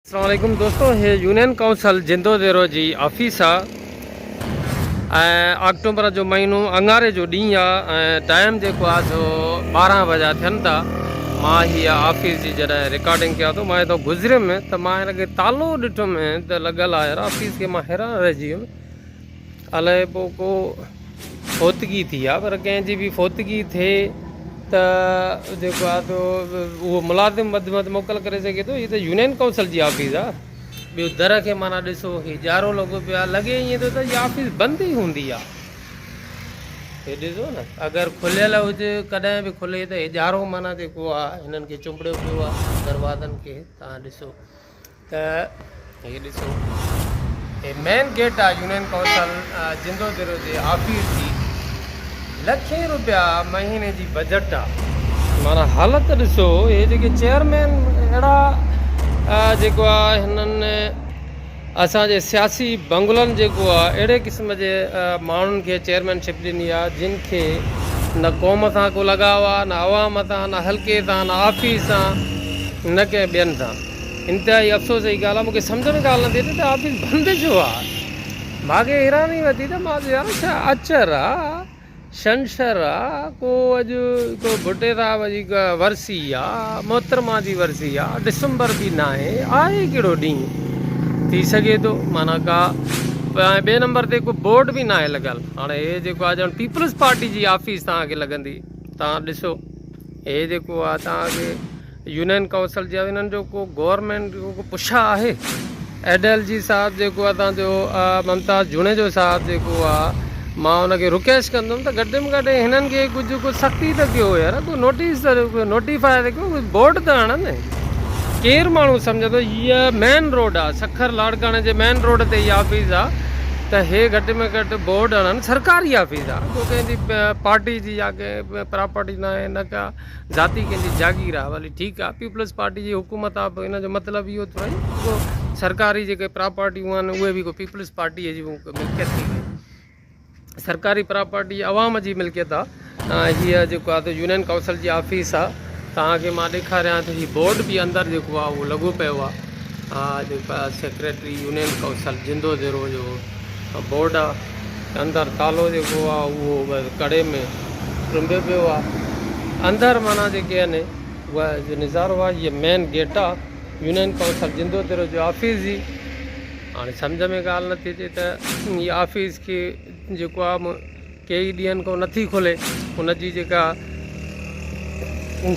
अस्सलाम वालेकुम दोस्तों, हे यूनियन काउंसिल जिंदोदेरो जी ऑफिस आहे। अक्टूबर जो महीनो अंगारे जो ॾींहुं आहे। टाइम जेको आहे सो 12 बजा थियनि था। मां हीअ ऑफिस जी जॾहिं रिकॉर्डिंग कयां थो, मां हितां गुज़रियुमि त मां हिनखे तालो ॾिठुमि त लॻल आहे यार ऑफिस खे। मां हैरान रहिजी वियुमि, अलाए पोइ को फोतगी थी आहे, पर कंहिंजी बि फोतगी थिए त जेको आहे तो उहो मुलाज़िम वधि में वधि मोकल करे सघे थो। हीअ त यूनियन काउंसिल जी ऑफिस आहे। ॿियो दर खे माना ॾिसो, हीअ जारो लॻो पियो आहे, लॻे ईअं थो त हीअ ऑफिस बंदि ई हूंदी आहे। हे ॾिसो न, अगरि खुलियल हुजे कॾहिं बि खुले त हे जारो माना जेको आहे हिननि खे चुंबड़ियो पियो आहे दरवाज़नि खे। तव्हां ॾिसो त हे ॾिसो, हे मेन गेट आहे यूनियन काउंसिल जिंदोदेरो जे ऑफिस जी। लखें रुपया महीने जी बजट आहे। माना हालत ॾिसो, हे जेके चेयरमैन अहिड़ा जेको आहे हिननि असांजे सियासी बंगलनि जेको आहे अहिड़े क़िस्म जे माण्हुनि खे चेयरमैनशिप ॾिनी आहे जिन खे न क़ौम सां को लॻाव आहे, न आवाम सां, न हल्के सां, न ऑफिस सां, न कंहिं ॿियनि सां। इंतिहाई अफ़सोस जी ॻाल्हि आहे, मूंखे सम्झ में ॻाल्हि नथी अचे त ऑफिस बंदि छो आहे। मूंखे हैरानी वधी त मां यार छा अचर आहे, छंछर आहे, को अॼु को भुटे साहिब जी वरसी आहे, मोहतरमा जी वरसी आहे, डिसंबर बि न आहे कहिड़ो ॾींहुं थी सघे थो। माना का ॿिए नंबर ते को बोर्ड बि न आहे लॻल। हाणे हे जेको आहे ॼण पीपल्स पार्टी जी ऑफिस तव्हांखे लॻंदी। तव्हां ॾिसो, हे जेको आहे तव्हांखे यूनियन काउंसिल जी हिननि जो को गवर्नमेंट जो को पुछा आहे। एडल जी साहिबु जेको आहे तव्हांजो ममताज़ जुणेजो साहिबु जेको आहे, मां हुनखे रिक्वेस्ट कंदुमि त घटि में घटि हिननि खे कुझु सख़्ती त कयो यार, को नोटिस त नोटिफाई त कयो, बोर्ड त हणनि। केरु माण्हू सम्झंदो हीअ मेन रोड आहे, सखर लाड़काणे जे मेन रोड ते हीअ ऑफिस आहे, त हे घटि में घटि बोर्ड हणनि। सरकारी ऑफिस आहे, को कंहिंजी पार्टी जी या कंहिं प्रॉपर्टी न आहे, न का ज़ाती कंहिंजी जागीर आहे। भली ठीकु आहे, पीपल्स पार्टी जी हुकूमत आहे, पोइ हिन जो मतिलबु इहो थोरी को सरकारी जेके प्रॉपर्टियूं आहिनि उहे बि को पीपल्स पार्टीअ जी मिल्कियत थी वई। सरकारी प्रॉपर्टी अवाम जी मिल्कियत आहे। हीअ जेको आहे त यूनियन काउंसिल जी ऑफिस आहे। तव्हांखे मां ॾेखारियां त हीअ बोर्ड बि अंदरि जेको आहे उहो लॻो पियो आहे। जेको आहे सेक्रेटरी यूनियन काउंसिल जिंदोदेरो जो बोर्ड आहे। अंदरि तालो जेको आहे उहो कड़े में टुंबियो पियो आहे। अंदरि माना जेके आहिनि उहा जो नज़ारो आहे, हीअ मेन गेट आहे यूनियन काउंसिल जिंदोदेरो जो ऑफिस जी। हाणे सम्झ में ॻाल्हि नथी अचे त हीअ ऑफिस खे जेको आहे कई ॾींहंनि खां नथी खुले। हुनजी जेका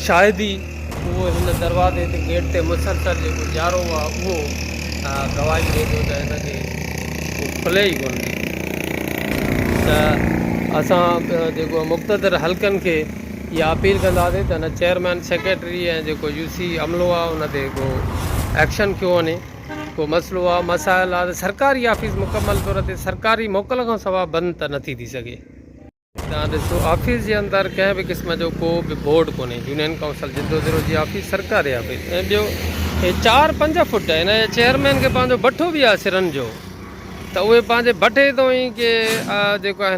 शायदि उहो हिन दरवाज़े ते गेट ते मुसलसल जेको ॼारो आहे उहो गवाही ॾिए थो त हिनखे खुले ई कोन थी। त असां जेको मुक़्तदर हल्कनि खे इहा अपील कंदासीं त हिन चेयरमैन सेक्रेटरी ऐं जेको यूसी अमलो आहे उन ते को एक्शन कयो वञे। को मसइलो आहे, मसाइल आहे त सरकारी ऑफिस मुकमल तौर ते सरकारी मोकल खां सवाइ बंदि त नथी थी सघे। तव्हां ॾिसो, ऑफिस जे अंदरि कंहिं बि क़िस्म जो को बि बोर्ड कोन्हे। यूनियन काउंसिल जिंदोदेरो जी ऑफिस सरकारी ऑफिस। ऐं ॿियो हे 4-5 फुट हिन चेयरमैन खे पंहिंजो भठो बि आहे सिरनि जो, त उहे पंहिंजे भठे तां ई के जेको आहे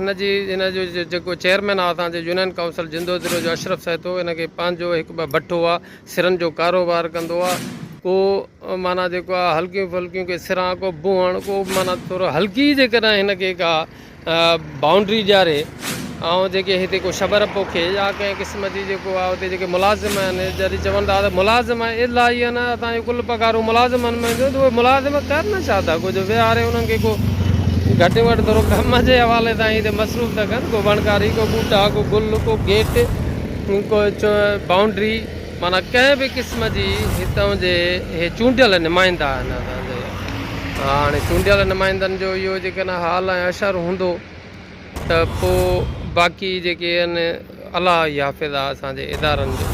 हिन जो जेको चेयरमैन आहे असांजे यूनियन काउंसिल जिंदोदेरो जो अशरफ सैतो, हिनखे पंहिंजो हिकु ॿ भठो आहे, सिरनि जो कारोबार कंदो आहे। को माना जेको आहे हल्कियूं फुल्कियूं के सिरां को बुहण को माना थोरो हल्की जेकॾहिं हिनखे का बाउंड्री ॾियारे ऐं जेके हिते को शबर पोखे या कंहिं क़िस्म जी जेको आहे हुते जेके मुलाज़िम आहिनि, जॾहिं चवंदा त मुलाज़िम इलाही आहे न असांजो कुल पघारूं मुलाज़िमनि में ॾियो, त उहे मुलाज़िम कर न छा था, कुझु विहारे उन्हनि खे को घटि में घटि थोरो कम जे हवाले सां हिते मसरूफ़ था कनि। को वणकारी, को बूटा, को गुल, को गेट, को बाउंड्री, माना कंहिं बि क़िस्म जी हितां जे इहे चूंडियल नुमाइंदा आहिनि असांजे। हाणे चूंडियल नुमाइंदनि जो इहो जेकॾहिं हाल ऐं असरु हूंदो त पोइ बाक़ी जेके आहिनि अलाह याफ़िज़ आहे असांजे इदारनि जो।